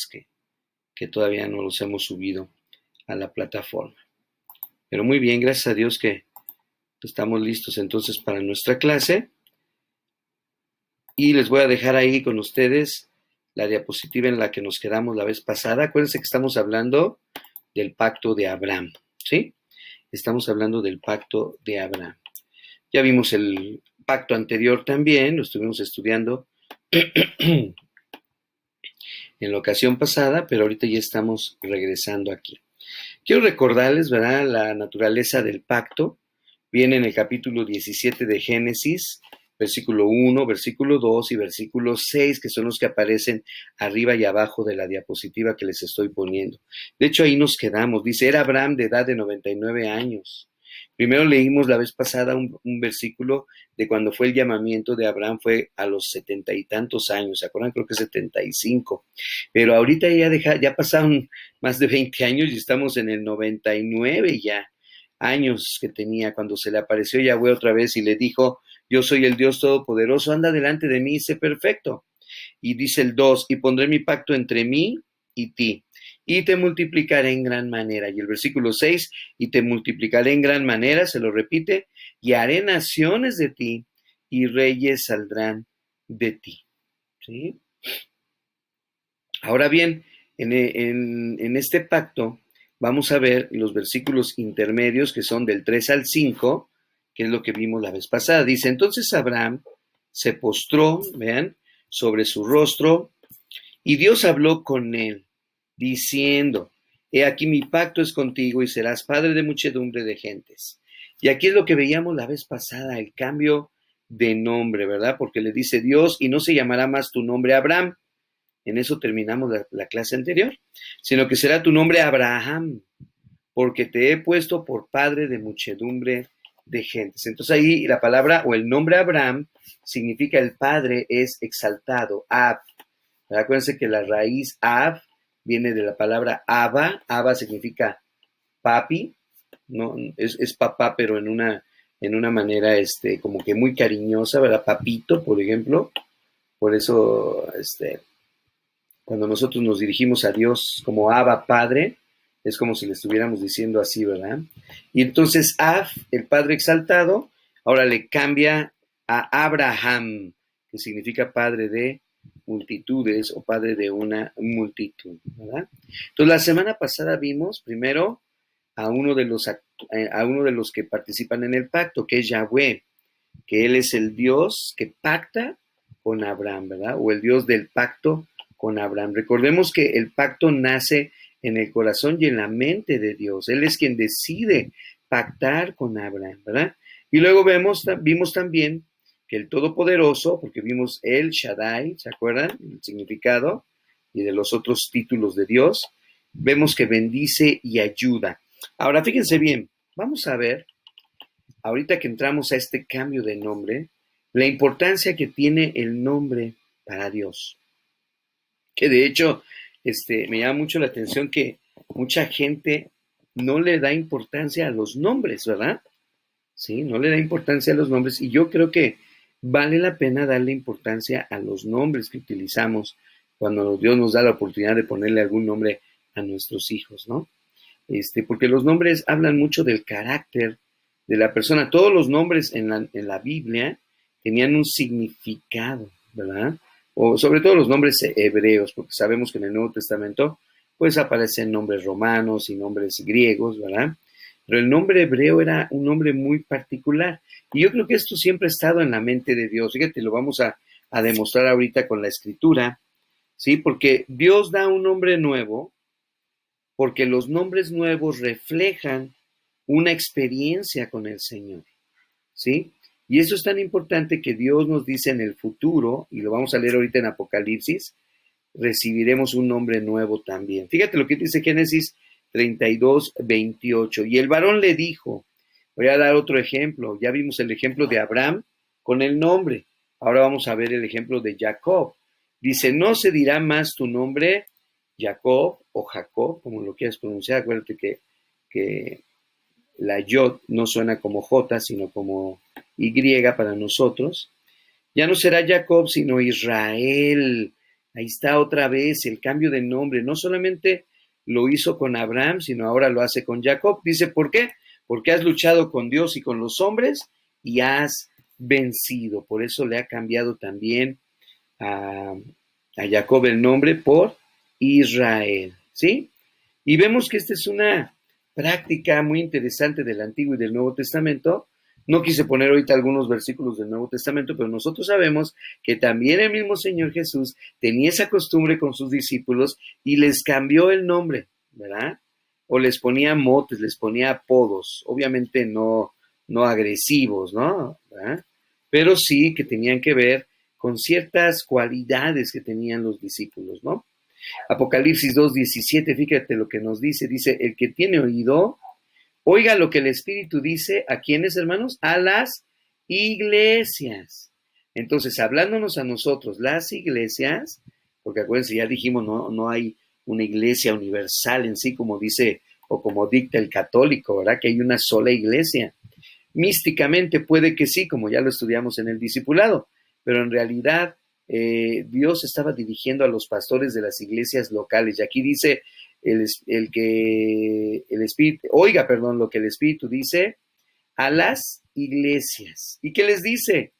que todavía no los hemos subido a la plataforma. Pero muy bien, gracias a Dios que estamos listos entonces para nuestra clase. Y les voy a dejar ahí con ustedes la diapositiva en la que nos quedamos la vez pasada. Acuérdense que estamos hablando del pacto de Abraham, ¿sí? Estamos hablando del pacto de Abraham. Ya vimos el pacto anterior también, lo estuvimos estudiando en la ocasión pasada, pero ahorita ya estamos regresando aquí. Quiero recordarles, ¿verdad?, la naturaleza del pacto. Viene en el capítulo 17 de Génesis, versículo 1, versículo 2 y versículo 6, que son los que aparecen arriba y abajo de la diapositiva que les estoy poniendo. De hecho, ahí nos quedamos. Dice, era Abraham de edad de 99 años. Primero leímos la vez pasada un versículo de cuando fue el llamamiento de Abraham, fue a los 70 y tantos años, ¿se acuerdan? Creo que 75. Pero ahorita ya pasaron más de 20 años y estamos en el 99 ya años que tenía cuando se le apareció Yahweh otra vez y le dijo, yo soy el Dios Todopoderoso, anda delante de mí y sé perfecto. Y dice el 2, y pondré mi pacto entre mí y ti, y te multiplicaré en gran manera. Y el versículo 6, y te multiplicaré en gran manera, se lo repite, y haré naciones de ti, y reyes saldrán de ti. ¿Sí? Ahora bien, en este pacto vamos a ver los versículos intermedios que son del 3 al 5, que es lo que vimos la vez pasada. Dice, entonces Abraham se postró, vean, sobre su rostro, y Dios habló con él, diciendo, he aquí mi pacto es contigo y serás padre de muchedumbre de gentes. Y aquí es lo que veíamos la vez pasada, el cambio de nombre, ¿verdad? Porque le dice Dios, y no se llamará más tu nombre Abraham, en eso terminamos la clase anterior, sino que será tu nombre Abraham, porque te he puesto por padre de muchedumbre de gentes. Entonces ahí la palabra o el nombre Abraham significa el padre es exaltado, Ab. Acuérdense que la raíz Ab viene de la palabra Abba. Abba significa papi, ¿no? Es papá, pero en una manera como que muy cariñosa, ¿verdad? Papito, por ejemplo. Por eso, cuando nosotros nos dirigimos a Dios como Abba Padre, es como si le estuviéramos diciendo así, ¿verdad? Y entonces Ab, el Padre exaltado, ahora le cambia a Abraham, que significa padre de multitudes o padre de una multitud, ¿verdad? Entonces la semana pasada vimos primero a uno de los que participan en el pacto, que es Yahweh, que él es el Dios que pacta con Abraham, ¿verdad? O el Dios del pacto con Abraham. Recordemos que el pacto nace en el corazón y en la mente de Dios. Él es quien decide pactar con Abraham, ¿verdad? Y luego vimos también que el Todopoderoso, porque vimos el Shaddai, ¿se acuerdan? El significado y de los otros títulos de Dios, vemos que bendice y ayuda. Ahora, fíjense bien, vamos a ver, ahorita que entramos a este cambio de nombre, la importancia que tiene el nombre para Dios. Que de hecho, me llama mucho la atención que mucha gente no le da importancia a los nombres, ¿verdad? Sí, no le da importancia a los nombres y yo creo que vale la pena darle importancia a los nombres que utilizamos cuando Dios nos da la oportunidad de ponerle algún nombre a nuestros hijos, ¿no? Porque los nombres hablan mucho del carácter de la persona. Todos los nombres en la Biblia tenían un significado, ¿verdad? O sobre todo los nombres hebreos, porque sabemos que en el Nuevo Testamento pues aparecen nombres romanos y nombres griegos, ¿verdad? Pero el nombre hebreo era un nombre muy particular. Y yo creo que esto siempre ha estado en la mente de Dios. Fíjate, lo vamos a demostrar ahorita con la escritura, ¿sí? Porque Dios da un nombre nuevo, porque los nombres nuevos reflejan una experiencia con el Señor, ¿sí? Y eso es tan importante que Dios nos dice en el futuro, y lo vamos a leer ahorita en Apocalipsis, recibiremos un nombre nuevo también. Fíjate lo que dice Génesis 32, 28. Y el varón le dijo, voy a dar otro ejemplo, ya vimos el ejemplo de Abraham con el nombre, ahora vamos a ver el ejemplo de Jacob. Dice, no se dirá más tu nombre Jacob o Jacob, como lo quieras pronunciar, acuérdate que la yod no suena como J, sino como Y para nosotros. Ya no será Jacob, sino Israel. Ahí está otra vez el cambio de nombre. No solamente lo hizo con Abraham, sino ahora lo hace con Jacob. Dice, ¿por qué? Porque has luchado con Dios y con los hombres y has vencido. Por eso le ha cambiado también a Jacob el nombre por Israel, ¿sí? Y vemos que esta es una práctica muy interesante del Antiguo y del Nuevo Testamento. No quise poner ahorita algunos versículos del Nuevo Testamento, pero nosotros sabemos que también el mismo Señor Jesús tenía esa costumbre con sus discípulos y les cambió el nombre, ¿verdad? O les ponía motes, les ponía apodos, obviamente no agresivos, ¿no? ¿verdad? Pero sí que tenían que ver con ciertas cualidades que tenían los discípulos, ¿no? Apocalipsis 2:17, fíjate lo que nos dice, el que tiene oído, oiga lo que el Espíritu dice, ¿a quiénes, hermanos? A las iglesias. Entonces, hablándonos a nosotros, las iglesias, porque acuérdense, ya dijimos, no hay una iglesia universal en sí, como dice o como dicta el católico, ¿verdad? Que hay una sola iglesia. Místicamente puede que sí, como ya lo estudiamos en el discipulado, pero en realidad Dios estaba dirigiendo a los pastores de las iglesias locales. Y aquí dice lo que el Espíritu dice a las iglesias. ¿Y qué les dice?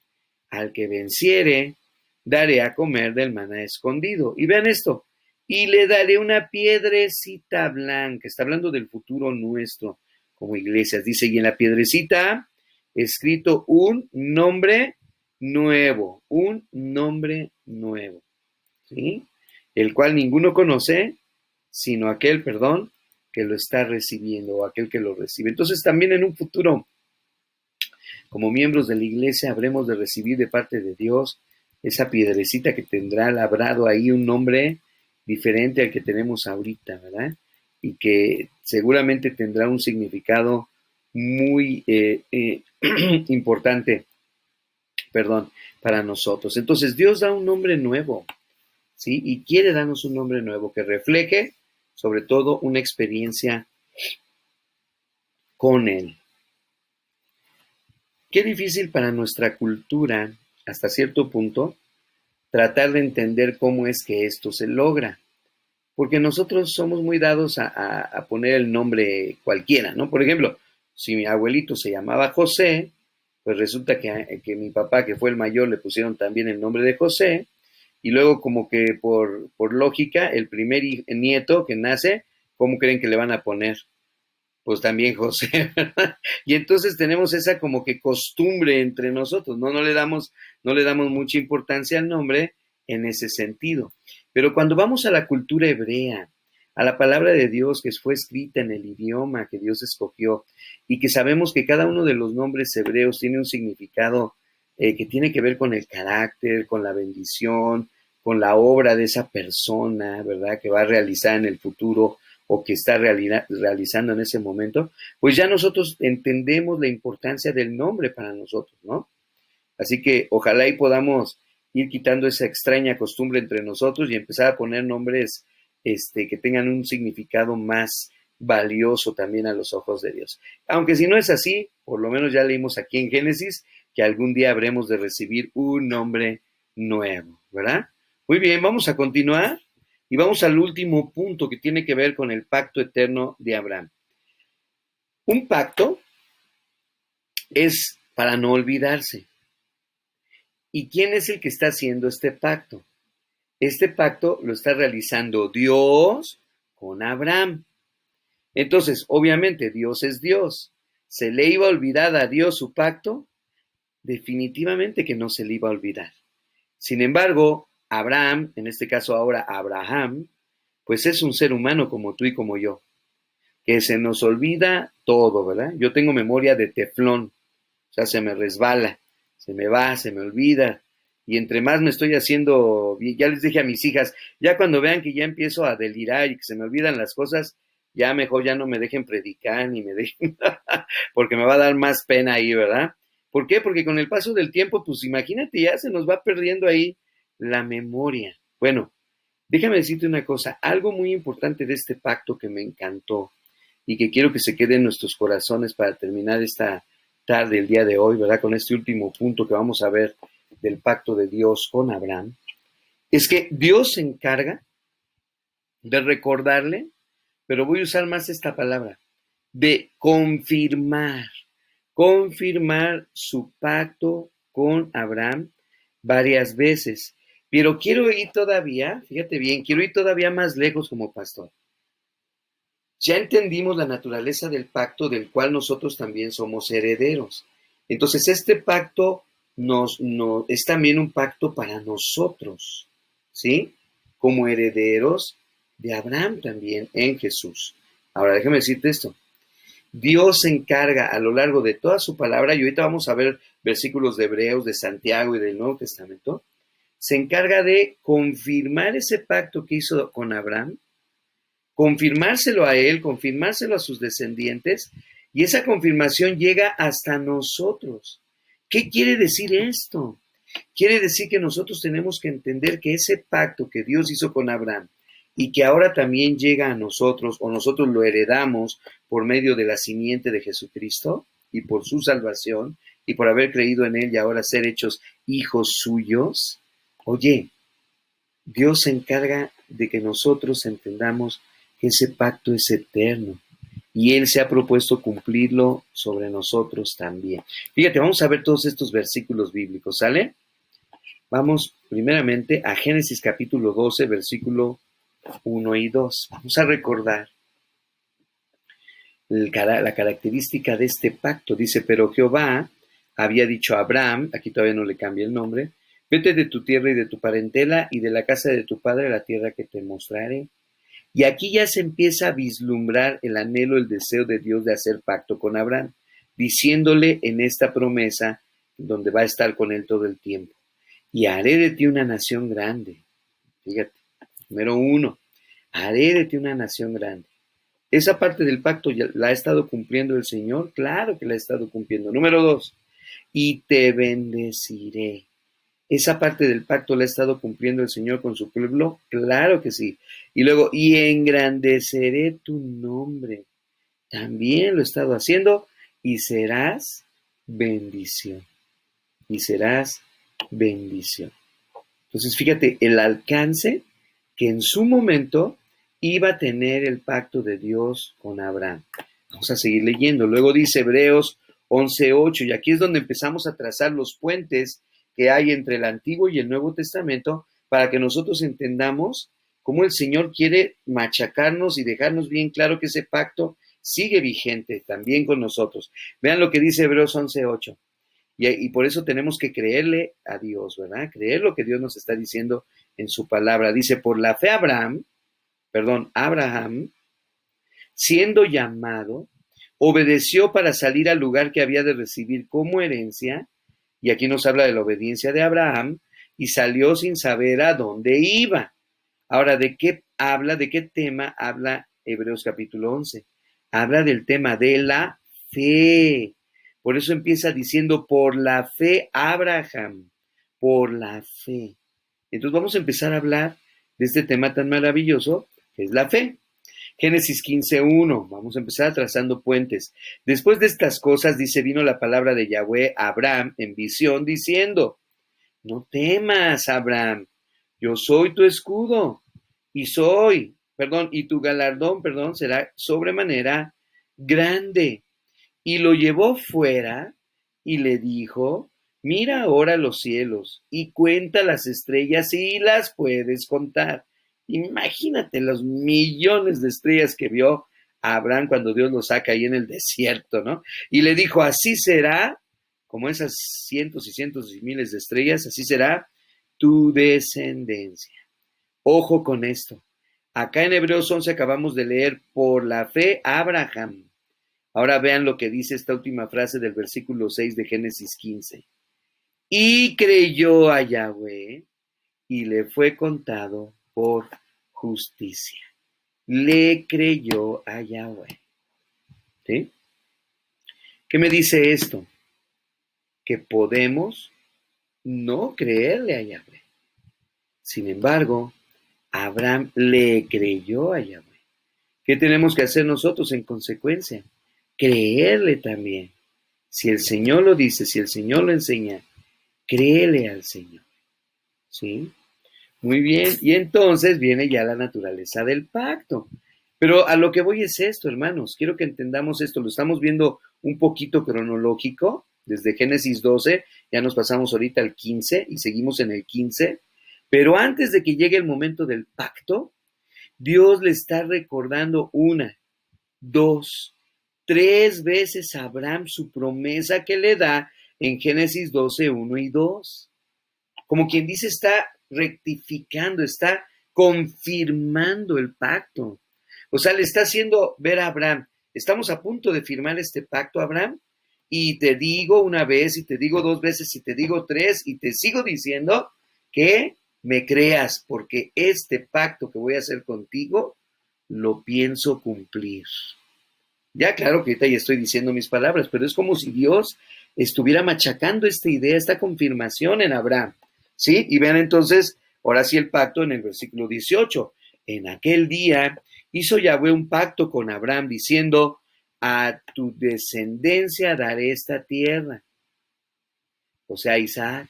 Al que venciere, daré a comer del maná escondido. Y vean esto, y le daré una piedrecita blanca. Está hablando del futuro nuestro como iglesias. Dice, y en la piedrecita escrito un nombre nuevo, ¿sí? El cual ninguno conoce, sino aquel, que lo está recibiendo o aquel que lo recibe. Entonces también en un futuro, como miembros de la iglesia, habremos de recibir de parte de Dios esa piedrecita que tendrá labrado ahí un nombre diferente al que tenemos ahorita, ¿verdad? Y que seguramente tendrá un significado muy importante, para nosotros. Entonces Dios da un nombre nuevo, ¿sí? Y quiere darnos un nombre nuevo que refleje, sobre todo, una experiencia con Él. Qué difícil para nuestra cultura, hasta cierto punto, tratar de entender cómo es que esto se logra. Porque nosotros somos muy dados a poner el nombre cualquiera, ¿no? Por ejemplo, si mi abuelito se llamaba José, pues resulta que mi papá, que fue el mayor, le pusieron también el nombre de José, y luego como que por lógica, el primer nieto que nace, ¿cómo creen que le van a poner? Pues también José, ¿verdad? Y entonces tenemos esa como que costumbre entre nosotros, ¿no? No le damos mucha importancia al nombre en ese sentido. Pero cuando vamos a la cultura hebrea, a la palabra de Dios que fue escrita en el idioma que Dios escogió y que sabemos que cada uno de los nombres hebreos tiene un significado que tiene que ver con el carácter, con la bendición, con la obra de esa persona, ¿verdad? Que va a realizar en el futuro o que está realizando en ese momento, pues ya nosotros entendemos la importancia del nombre para nosotros, ¿no? Así que ojalá y podamos ir quitando esa extraña costumbre entre nosotros y empezar a poner nombres que tengan un significado más valioso también a los ojos de Dios. Aunque si no es así, por lo menos ya leímos aquí en Génesis que algún día habremos de recibir un nombre nuevo, ¿verdad? Muy bien, vamos a continuar y vamos al último punto que tiene que ver con el pacto eterno de Abraham. Un pacto es para no olvidarse. ¿Y quién es el que está haciendo este pacto? Este pacto lo está realizando Dios con Abraham. Entonces, obviamente, Dios es Dios. ¿Se le iba a olvidar a Dios su pacto? Definitivamente que no se le iba a olvidar. Sin embargo, Abraham, en este caso ahora Abraham, pues es un ser humano como tú y como yo, que se nos olvida todo, ¿verdad? Yo tengo memoria de teflón, o sea, se me resbala, se me va, se me olvida. Y entre más me estoy haciendo, ya les dije a mis hijas, ya cuando vean que ya empiezo a delirar y que se me olvidan las cosas, ya mejor ya no me dejen predicar ni me dejen, porque me va a dar más pena ahí, ¿verdad? ¿Por qué? Porque con el paso del tiempo, pues imagínate, ya se nos va perdiendo ahí la memoria. Bueno, déjame decirte una cosa, algo muy importante de este pacto que me encantó y que quiero que se quede en nuestros corazones para terminar esta tarde, el día de hoy, ¿verdad? Con este último punto que vamos a ver del pacto de Dios con Abraham, es que Dios se encarga de recordarle, pero voy a usar más esta palabra, de confirmar su pacto con Abraham varias veces. Pero quiero ir todavía, fíjate bien, quiero ir todavía más lejos como pastor. Ya entendimos la naturaleza del pacto del cual nosotros también somos herederos. Entonces, este pacto es también un pacto para nosotros, ¿sí? Como herederos de Abraham también en Jesús. Ahora, déjame decirte esto. Dios se encarga a lo largo de toda su palabra, y ahorita vamos a ver versículos de Hebreos, de Santiago y del Nuevo Testamento, se encarga de confirmar ese pacto que hizo con Abraham, confirmárselo a él, confirmárselo a sus descendientes, y esa confirmación llega hasta nosotros. ¿Qué quiere decir esto? Quiere decir que nosotros tenemos que entender que ese pacto que Dios hizo con Abraham y que ahora también llega a nosotros, o nosotros lo heredamos por medio de la simiente de Jesucristo y por su salvación y por haber creído en él y ahora ser hechos hijos suyos. Oye, Dios se encarga de que nosotros entendamos que ese pacto es eterno y Él se ha propuesto cumplirlo sobre nosotros también. Fíjate, vamos a ver todos estos versículos bíblicos, ¿sale? Vamos primeramente a Génesis capítulo 12, versículo 1 y 2. Vamos a recordar la característica de este pacto. Dice, pero Jehová había dicho a Abraham, aquí todavía no le cambia el nombre, vete de tu tierra y de tu parentela y de la casa de tu padre a la tierra que te mostraré. Y aquí ya se empieza a vislumbrar el anhelo, el deseo de Dios de hacer pacto con Abraham, diciéndole en esta promesa, donde va a estar con él todo el tiempo, y haré de ti una nación grande. Fíjate, número 1, haré de ti una nación grande. Esa parte del pacto ya la ha estado cumpliendo el Señor, claro que la ha estado cumpliendo. Número 2, y te bendeciré. Esa parte del pacto la ha estado cumpliendo el Señor con su pueblo, claro que sí. Y luego, y engrandeceré tu nombre. También lo he estado haciendo y serás bendición. Y serás bendición. Entonces, fíjate, el alcance que en su momento iba a tener el pacto de Dios con Abraham. Vamos a seguir leyendo. Luego dice Hebreos 11:8, y aquí es donde empezamos a trazar los puentes que hay entre el Antiguo y el Nuevo Testamento para que nosotros entendamos cómo el Señor quiere machacarnos y dejarnos bien claro que ese pacto sigue vigente también con nosotros. Vean lo que dice Hebreos 11:8. Y por eso tenemos que creerle a Dios, ¿verdad? Creer lo que Dios nos está diciendo en su palabra. Dice, por la fe Abraham, siendo llamado, obedeció para salir al lugar que había de recibir como herencia, y aquí nos habla de la obediencia de Abraham, y salió sin saber a dónde iba. Ahora, ¿de qué habla, de qué tema habla Hebreos capítulo 11? Habla del tema de la fe. Por eso empieza diciendo, por la fe Abraham, por la fe. Entonces vamos a empezar a hablar de este tema tan maravilloso que es la fe. Génesis 15:1, vamos a empezar trazando puentes. Después de estas cosas, dice, vino la palabra de Yahweh a Abraham en visión, diciendo, no temas, Abraham, yo soy tu escudo, y tu galardón, será sobremanera grande. Y lo llevó fuera y le dijo, mira ahora los cielos y cuenta las estrellas si las puedes contar. Imagínate los millones de estrellas que vio Abraham cuando Dios lo saca ahí en el desierto, ¿no? Y le dijo, así será, como esas cientos y cientos y miles de estrellas, así será tu descendencia. Ojo con esto. Acá en Hebreos 11 acabamos de leer, por la fe Abraham. Ahora vean lo que dice esta última frase del versículo 6 de Génesis 15. Y creyó a Yahweh y le fue contado por justicia. Le creyó a Yahweh. ¿Sí? ¿Qué me dice esto? Que podemos no creerle a Yahweh. Sin embargo, Abraham le creyó a Yahweh. ¿Qué tenemos que hacer nosotros en consecuencia? Creerle también. Si el Señor lo dice, si el Señor lo enseña, créele al Señor. ¿Sí? Muy bien, y entonces viene ya la naturaleza del pacto. Pero a lo que voy es esto, hermanos, quiero que entendamos esto, lo estamos viendo un poquito cronológico, desde Génesis 12, ya nos pasamos ahorita al 15 y seguimos en el 15, pero antes de que llegue el momento del pacto, Dios le está recordando una, dos, tres veces a Abraham su promesa que le da en Génesis 12, 1 y 2. Como quien dice, está rectificando, está confirmando el pacto. O sea, le está haciendo ver a Abraham, estamos a punto de firmar este pacto, Abraham, y te digo una vez, y te digo dos veces, y te digo tres, y te sigo diciendo que me creas, porque este pacto que voy a hacer contigo, lo pienso cumplir. Ya, claro que ahorita ya estoy diciendo mis palabras, pero es como si Dios estuviera machacando esta idea, esta confirmación en Abraham. ¿Sí? Y vean entonces, ahora sí el pacto en el versículo 18. En aquel día hizo Yahweh un pacto con Abraham diciendo, a tu descendencia daré esta tierra. O sea, a Isaac,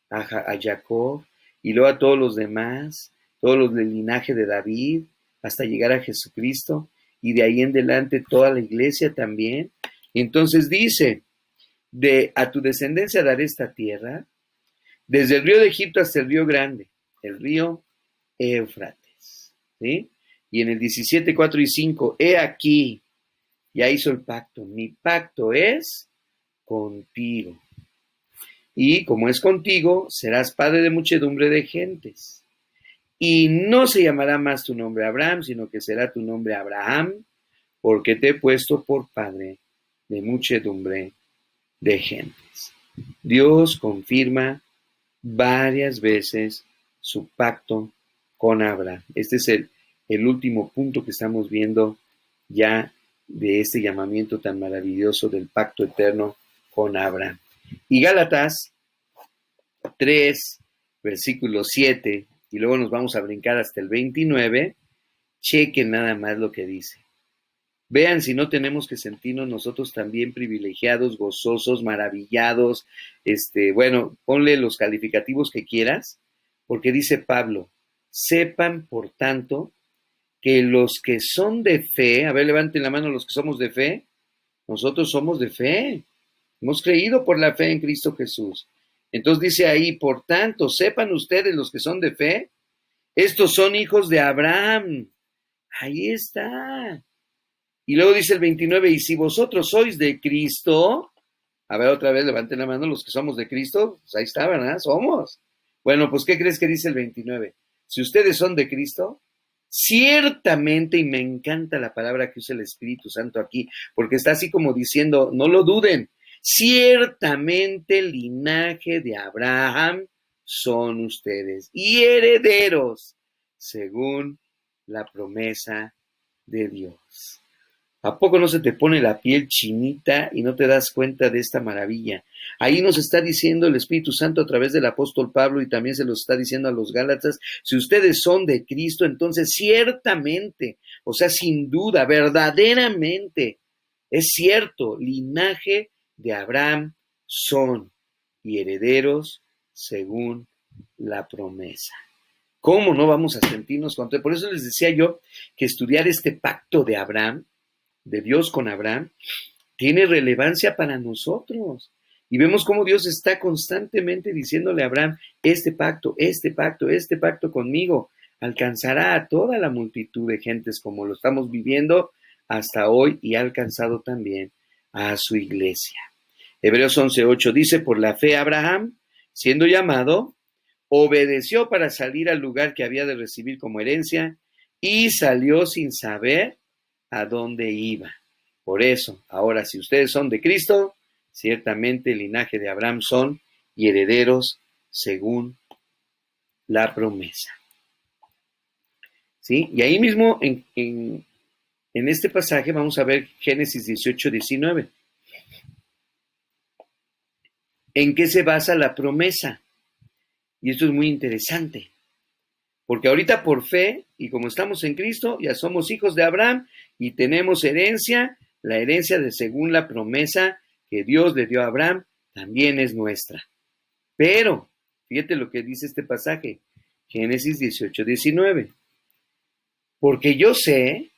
a Jacob, y luego a todos los demás, todos los del linaje de David, hasta llegar a Jesucristo, y de ahí en adelante toda la iglesia también. Y entonces dice, de a tu descendencia daré esta tierra, desde el río de Egipto hasta el río grande, el río Éufrates. ¿Sí? Y en el 17, 4 y 5, he aquí, ya hizo el pacto, mi pacto es contigo. Y como es contigo, serás padre de muchedumbre de gentes. Y no se llamará más tu nombre Abraham, sino que será tu nombre Abraham, porque te he puesto por padre de muchedumbre de gentes. Dios confirma varias veces su pacto con Abraham. Este es el último punto que estamos viendo ya de este llamamiento tan maravilloso del pacto eterno con Abraham. Y Gálatas 3, versículo 7, y luego nos vamos a brincar hasta el 29, chequen nada más lo que dice. Vean si no tenemos que sentirnos nosotros también privilegiados, gozosos, maravillados, bueno, ponle los calificativos que quieras, porque dice Pablo, sepan por tanto que los que son de fe, a ver, levanten la mano los que somos de fe, nosotros somos de fe, hemos creído por la fe en Cristo Jesús. Entonces dice ahí, por tanto, sepan ustedes los que son de fe, estos son hijos de Abraham. Ahí está. Y luego dice el 29, y si vosotros sois de Cristo, a ver otra vez, levanten la mano los que somos de Cristo, pues ahí está, ¿verdad? Somos. Bueno, pues ¿qué crees que dice el 29? Si ustedes son de Cristo, ciertamente, y me encanta la palabra que usa el Espíritu Santo aquí, porque está así como diciendo, no lo duden, ciertamente el linaje de Abraham son ustedes y herederos según la promesa de Dios. ¿A poco no se te pone la piel chinita y no te das cuenta de esta maravilla? Ahí nos está diciendo el Espíritu Santo a través del apóstol Pablo y también se lo está diciendo a los Gálatas, si ustedes son de Cristo, entonces ciertamente, o sea, sin duda, verdaderamente, es cierto, linaje de Abraham son y herederos según la promesa. ¿Cómo no vamos a sentirnos contentos? Por eso les decía yo que estudiar este pacto de Abraham, de Dios con Abraham, tiene relevancia para nosotros. Y vemos cómo Dios está constantemente diciéndole a Abraham, este pacto, este pacto, este pacto conmigo alcanzará a toda la multitud de gentes como lo estamos viviendo hasta hoy y ha alcanzado también a su iglesia. Hebreos 11:8 dice, por la fe Abraham, siendo llamado, obedeció para salir al lugar que había de recibir como herencia y salió sin saber a dónde iba. Por eso, ahora si ustedes son de Cristo, ciertamente el linaje de Abraham son y herederos según la promesa. ¿Sí? Y ahí mismo en este pasaje vamos a ver Génesis 18, 19. ¿En qué se basa la promesa? Y esto es muy interesante. Porque ahorita por fe, y como estamos en Cristo, ya somos hijos de Abraham y tenemos herencia, la herencia de según la promesa que Dios le dio a Abraham, también es nuestra. Pero, fíjate lo que dice este pasaje, Génesis 18:19. Porque yo sé,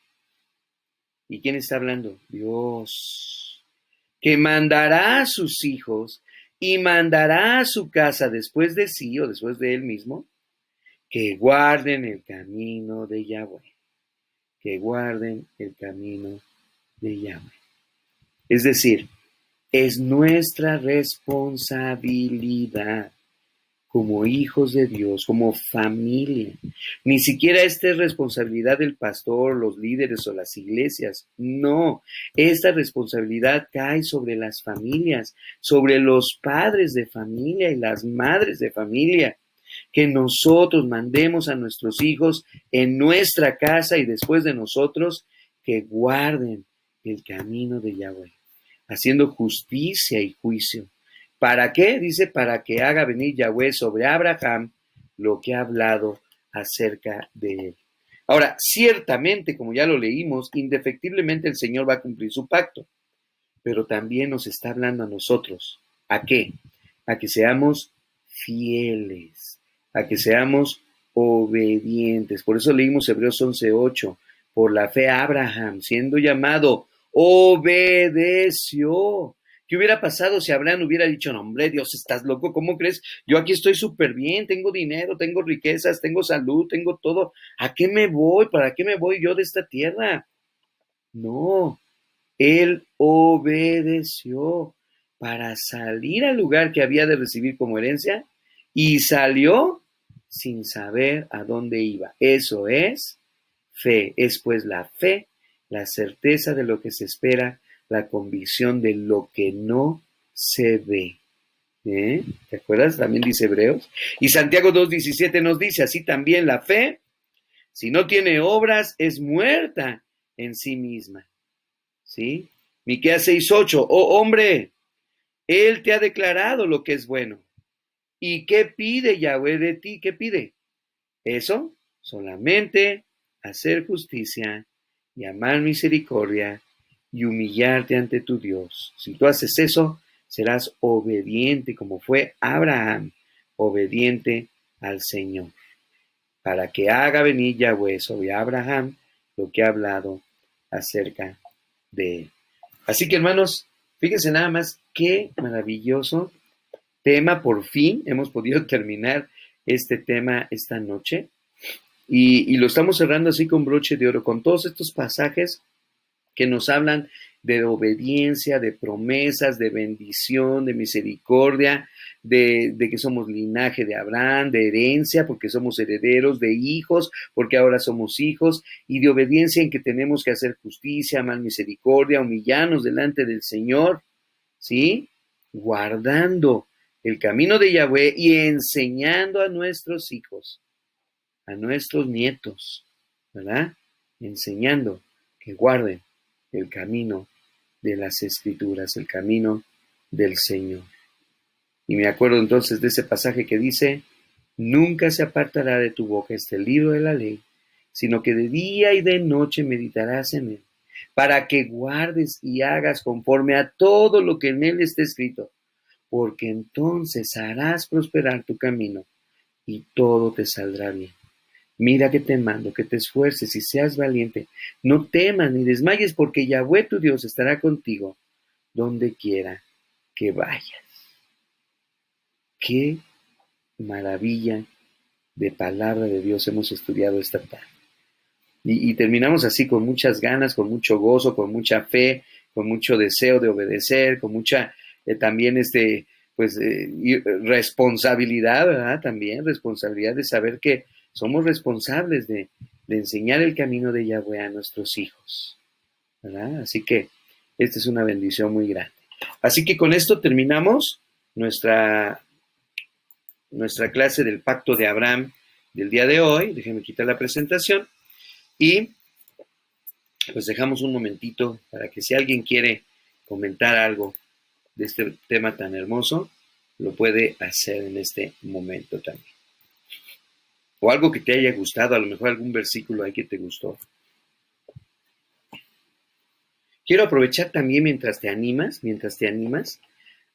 ¿y quién está hablando? Dios, que mandará a sus hijos y mandará a su casa después de sí o después de él mismo, que guarden el camino de Yahweh, que guarden el camino de Yahweh. Es decir, es nuestra responsabilidad como hijos de Dios, como familia. Ni siquiera esta es responsabilidad del pastor, los líderes o las iglesias. No, esta responsabilidad cae sobre las familias, sobre los padres de familia y las madres de familia. Que nosotros mandemos a nuestros hijos en nuestra casa y después de nosotros que guarden el camino de Yahweh, haciendo justicia y juicio. ¿Para qué? Dice, para que haga venir Yahweh sobre Abraham lo que ha hablado acerca de él. Ahora, ciertamente, como ya lo leímos, indefectiblemente el Señor va a cumplir su pacto, pero también nos está hablando a nosotros. ¿A qué? A que seamos fieles, a que seamos obedientes. Por eso leímos Hebreos 11:8. Por la fe Abraham, siendo llamado, obedeció. ¿Qué hubiera pasado si Abraham hubiera dicho, no, hombre, Dios, estás loco? ¿Cómo crees? Yo aquí estoy súper bien, tengo dinero, tengo riquezas, tengo salud, tengo todo. ¿A qué me voy? ¿Para qué me voy yo de esta tierra? No, él obedeció para salir al lugar que había de recibir como herencia y salió sin saber a dónde iba. Eso es fe. Es pues la fe, la certeza de lo que se espera, la convicción de lo que no se ve. ¿Te acuerdas? También dice Hebreos. Y Santiago 2:17 nos dice, así también la fe, si no tiene obras, es muerta en sí misma. ¿Sí? Miqueas 6:8, oh hombre, él te ha declarado lo que es bueno. ¿Y qué pide Yahweh de ti? ¿Qué pide? Eso, solamente hacer justicia y amar misericordia y humillarte ante tu Dios. Si tú haces eso, serás obediente como fue Abraham, obediente al Señor, para que haga venir Yahweh sobre Abraham lo que ha hablado acerca de él. Así que hermanos, fíjense nada más qué maravilloso tema. Por fin hemos podido terminar este tema esta noche y lo estamos cerrando así con broche de oro, con todos estos pasajes que nos hablan de obediencia, de promesas, de bendición, de misericordia, de que somos linaje de Abraham, de herencia, porque somos herederos, de hijos, porque ahora somos hijos, y de obediencia en que tenemos que hacer justicia, amar misericordia, humillarnos delante del Señor, ¿sí? Guardando el camino de Yahweh y enseñando a nuestros hijos, a nuestros nietos, ¿verdad? Enseñando que guarden el camino de las Escrituras, el camino del Señor. Y me acuerdo entonces de ese pasaje que dice, nunca se apartará de tu boca este libro de la ley, sino que de día y de noche meditarás en él, para que guardes y hagas conforme a todo lo que en él está escrito, porque entonces harás prosperar tu camino y todo te saldrá bien. Mira que te mando, que te esfuerces y seas valiente. No temas ni desmayes, porque Yahweh tu Dios estará contigo donde quiera que vayas. Qué maravilla de palabra de Dios hemos estudiado esta tarde. Y terminamos así con muchas ganas, con mucho gozo, con mucha fe, con mucho deseo de obedecer, con mucha también responsabilidad, ¿verdad? También responsabilidad de saber que somos responsables de enseñar el camino de Yahweh a nuestros hijos, ¿verdad? Así que esta es una bendición muy grande. Así que con esto terminamos nuestra clase del pacto de Abraham del día de hoy. Déjenme quitar la presentación y pues dejamos un momentito para que si alguien quiere comentar algo de este tema tan hermoso, lo puede hacer en este momento también. O algo que te haya gustado, a lo mejor algún versículo ahí que te gustó. Quiero aprovechar también mientras te animas,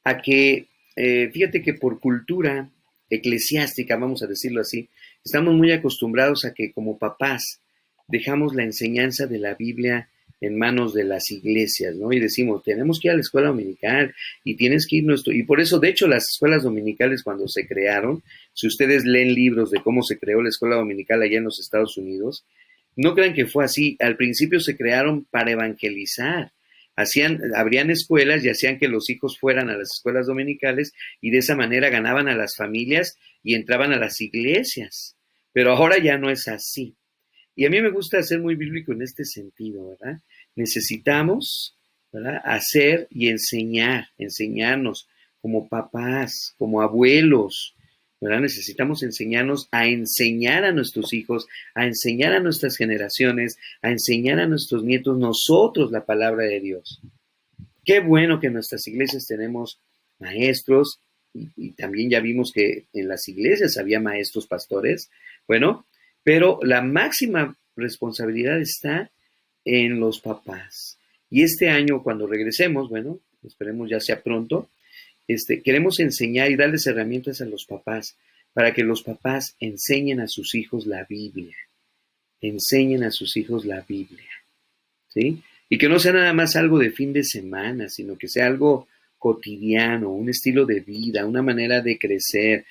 a que, fíjate que por cultura eclesiástica, vamos a decirlo así, estamos muy acostumbrados a que como papás dejamos la enseñanza de la Biblia en manos de las iglesias, ¿no? Y decimos, tenemos que ir a la escuela dominical y tienes que ir nuestro... Y por eso, de hecho, las escuelas dominicales cuando se crearon, si ustedes leen libros de cómo se creó la escuela dominical allá en los Estados Unidos, no crean que fue así. Al principio se crearon para evangelizar. Abrían escuelas y hacían que los hijos fueran a las escuelas dominicales y de esa manera ganaban a las familias y entraban a las iglesias. Pero ahora ya no es así. Y a mí me gusta ser muy bíblico en este sentido, ¿verdad? Necesitamos, ¿verdad?, hacer y enseñarnos como papás, como abuelos, ¿verdad? Necesitamos enseñarnos a enseñar a nuestros hijos, a enseñar a nuestras generaciones, a enseñar a nuestros nietos nosotros la palabra de Dios. Qué bueno que en nuestras iglesias tenemos maestros y también ya vimos que en las iglesias había maestros pastores. Bueno, pero la máxima responsabilidad está en los papás. Y este año, cuando regresemos, bueno, esperemos ya sea pronto, queremos enseñar y darles herramientas a los papás para que los papás enseñen a sus hijos la Biblia. Enseñen a sus hijos la Biblia, ¿sí? Y que no sea nada más algo de fin de semana, sino que sea algo cotidiano, un estilo de vida, una manera de crecer.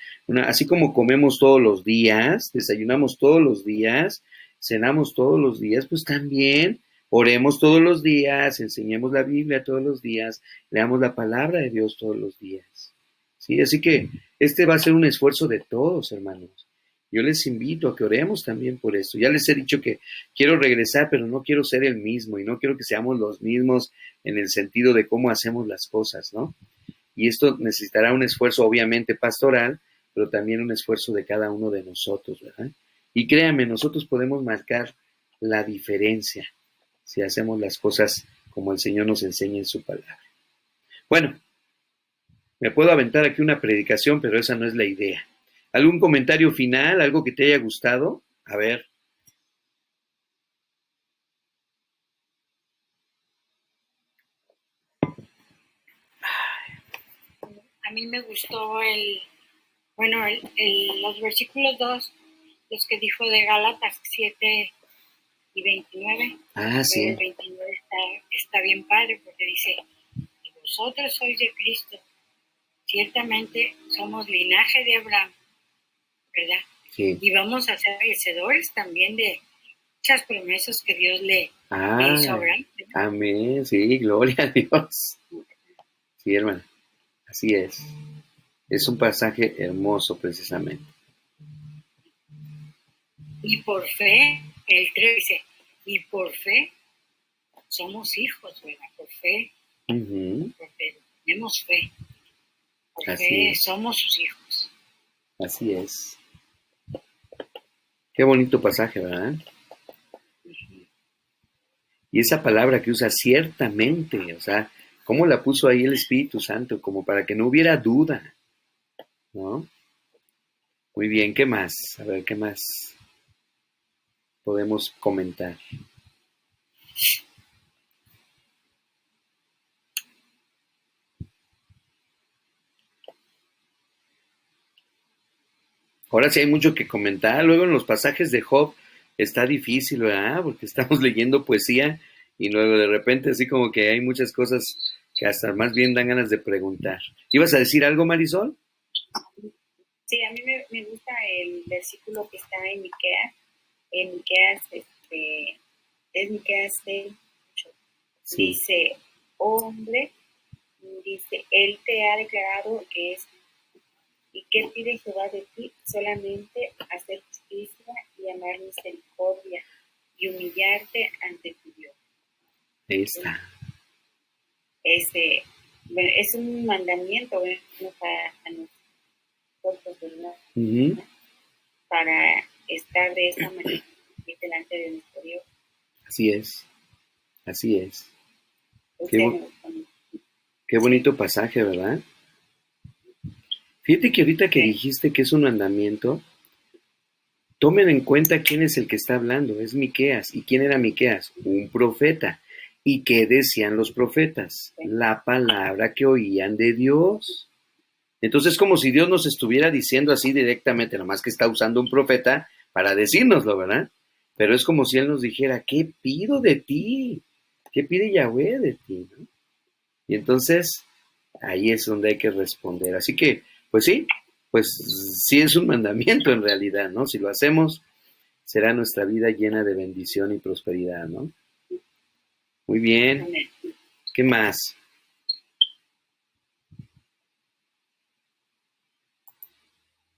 Así como comemos todos los días, desayunamos todos los días, cenamos todos los días, pues también oremos todos los días, enseñemos la Biblia todos los días, leamos la palabra de Dios todos los días. ¿Sí? Así que este va a ser un esfuerzo de todos, hermanos. Yo les invito a que oremos también por esto. Ya les he dicho que quiero regresar, pero no quiero ser el mismo y no quiero que seamos los mismos en el sentido de cómo hacemos las cosas, ¿no? Y esto necesitará un esfuerzo obviamente pastoral, pero también un esfuerzo de cada uno de nosotros, ¿verdad? Y créanme, nosotros podemos marcar la diferencia si hacemos las cosas como el Señor nos enseña en su palabra. Bueno, me puedo aventar aquí una predicación, pero esa no es la idea. ¿Algún comentario final? ¿Algo que te haya gustado? A ver. A mí me gustó los versículos 2, los que dijo de Gálatas 7 y 29. Ah, sí. El 29 está bien padre porque dice, y vosotros sois de Cristo, ciertamente somos linaje de Abraham, ¿verdad? Sí. Y vamos a ser merecedores también de muchas promesas que Dios le hizo a Abraham. Amén, sí, gloria a Dios. Sí, hermano, así es. Es un pasaje hermoso precisamente. Y por fe, el 3 dice, y por fe somos hijos, ¿verdad? Por fe, porque tenemos fe. Por fe somos sus hijos. Así es. Qué bonito pasaje, ¿verdad? Y esa palabra que usa ciertamente, o sea, ¿cómo la puso ahí el Espíritu Santo? Como para que no hubiera duda, ¿no? Muy bien, ¿qué más? A ver, ¿qué más podemos comentar? Ahora sí hay mucho que comentar. Luego en los pasajes de Job está difícil, ¿verdad? Porque estamos leyendo poesía y luego de repente así como que hay muchas cosas que hasta más bien dan ganas de preguntar. ¿Ibas a decir algo, Marisol? Sí, a mí me gusta el versículo que está en Miqueas. En Miqueas, es Miqueas 6, sí. Dice, hombre, dice, él te ha declarado que es. ¿Y qué pide Jehová de ti? Solamente hacer justicia y amar misericordia y humillarte ante tu Dios. Ahí está. Bueno, es un mandamiento, bueno, para nosotros, ¿verdad? Para estar de esa manera delante de nuestro Dios. Así es, así es. Qué bonito pasaje, ¿verdad? Fíjate que ahorita que dijiste que es un mandamiento, tomen en cuenta quién es el que está hablando, es Miqueas. ¿Y quién era Miqueas? Un profeta. ¿Y qué decían los profetas? La palabra que oían de Dios. Entonces es como si Dios nos estuviera diciendo así directamente, nomás que está usando un profeta para decírnoslo, ¿verdad? Pero es como si Él nos dijera, ¿qué pido de ti? ¿Qué pide Yahweh de ti? ¿No? Y entonces ahí es donde hay que responder. Así que, pues sí es un mandamiento en realidad, ¿no? Si lo hacemos, será nuestra vida llena de bendición y prosperidad, ¿no? Muy bien. Amén. ¿Qué más?